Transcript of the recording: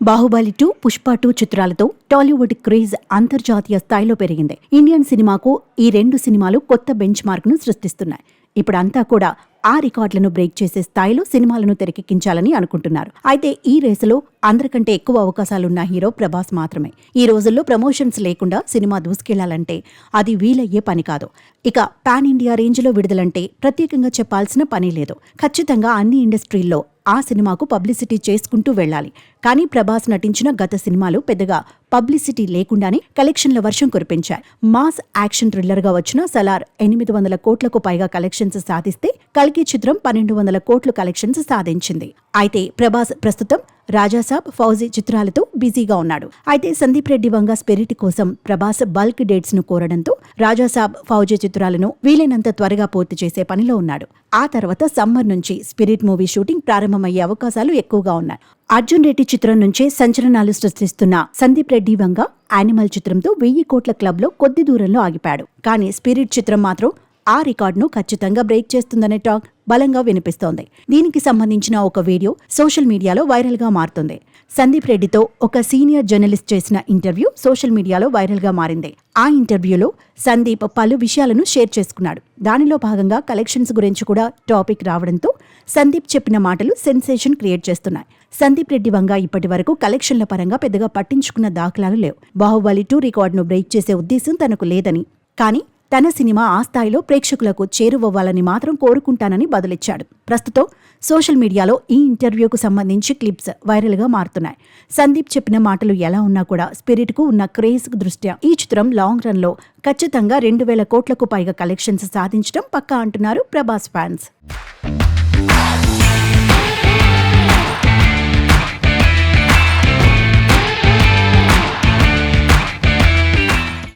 బాహుబలి 2, పుష్ప 2 చిత్రాలతో టాలీవుడ్ క్రేజ్ అంతర్జాతీయ స్థాయిలో పెరిగింది. ఇండియన్ సినిమాకు ఈ రెండు సినిమాలు కొత్త బెంచ్ మార్క్ ను సృష్టిస్తున్నాయి. ఇప్పుడంతా కూడా ఆ రికార్డులను బ్రేక్ చేసే స్థాయిలో సినిమాలను తెరకెక్కించాలని అనుకుంటున్నారు. అయితే ఈ రేసులో అందరికంటే ఎక్కువ అవకాశాలున్న హీరో ప్రభాస్ మాత్రమే. ఈ రోజుల్లో ప్రమోషన్స్ లేకుండా సినిమా దూసుకెళ్లాలంటే అది వీలయ్యే పని కాదు. ఇక పాన్ ఇండియా రేంజ్లో విడుదలంటే ప్రత్యేకంగా చెప్పాల్సిన పని లేదు. ఖచ్చితంగా అన్ని ఇండస్ట్రీల్లో ఆ సినిమాకు పబ్లిసిటీ చేసుకుంటూ వెళ్ళాలి. కానీ ప్రభాస్ నటించిన గత సినిమాలు పెద్దగా పబ్లిసిటీ లేకుండానే కలెక్షన్ల వర్షం కురిపించాయి. మాస్ యాక్షన్ థ్రిల్లర్గా వచ్చిన సలార్ 800 కోట్లకు పైగా కలెక్షన్స్ సాధిస్తే కల్కి చిత్రం 1200 కోట్లు కలెక్షన్స్ సాధించింది. అయితే ప్రభాస్ ప్రస్తుతం రాజాసాబ్, ఫౌజీ చిత్రాలతో బిజీగా ఉన్నాడు. అయితే సందీప్ రెడ్డి వంగ స్పిరిట్ కోసం ప్రభాస్ బల్క్ డేట్స్ ను కోరడంతో రాజాసాబ్, ఫౌజీ చిత్రాలను వీలైనంత త్వరగా పూర్తి చేసే పనిలో ఉన్నాడు. ఆ తర్వాత సమ్మర్ నుంచి స్పిరిట్ మూవీ షూటింగ్ ప్రారంభమయ్యే అవకాశాలు ఎక్కువగా ఉన్నాయి. అర్జున్ రెడ్డి చిత్రం నుంచే సంచలనాలు సృష్టిస్తున్న సందీప్ రెడ్డి వంగ యానిమల్ చిత్రంతో 1000 కోట్ల క్లబ్ లో కొద్ది దూరంలో ఆగిపాడు. కానీ స్పిరిట్ చిత్రం మాత్రం ఆ రికార్డును ఖచ్చితంగా బ్రేక్ చేస్తుందనే టాక్ బలంగా వినిపిస్తోంది. దీనికి సంబంధించిన ఒక వీడియో సోషల్ మీడియాలో వైరల్ గా మారుతుంది. సందీప్ రెడ్డితో ఒక సీనియర్ జర్నలిస్ట్ చేసిన ఇంటర్వ్యూ సోషల్ మీడియాలో వైరల్ గా మారింది. ఆ ఇంటర్వ్యూలో సందీప్ పలు విషయాలను షేర్ చేసుకున్నాడు. దానిలో భాగంగా కలెక్షన్స్ గురించి కూడా టాపిక్ రావడంతో సందీప్ చెప్పిన మాటలు సెన్సేషన్ క్రియేట్ చేస్తున్నాయి. సందీప్ రెడ్డి వంగ ఇప్పటి వరకు కలెక్షన్ల పరంగా పెద్దగా పట్టించుకున్న దాఖలాలు లేవు. బాహుబలి 2 రికార్డును బ్రేక్ చేసే ఉద్దేశం తనకు లేదని, కానీ తన సినిమా ఆ స్థాయిలో ప్రేక్షకులకు చేరువవ్వాలని మాత్రం కోరుకుంటానని బదులిచ్చాడు. ప్రస్తుతం సోషల్ మీడియాలో ఈ ఇంటర్వ్యూకు సంబంధించి క్లిప్స్ వైరల్ గా మారుతున్నాయి. సందీప్ చెప్పిన మాటలు ఎలా ఉన్నా కూడా స్పిరిట్ కు ఉన్న క్రేజ్ దృష్ట్యా ఈ చిత్రం లాంగ్ రన్ లో ఖచ్చితంగా 2000 కోట్లకు పైగా కలెక్షన్స్ సాధించడం పక్కా అంటున్నారు ప్రభాస్ ఫ్యాన్స్.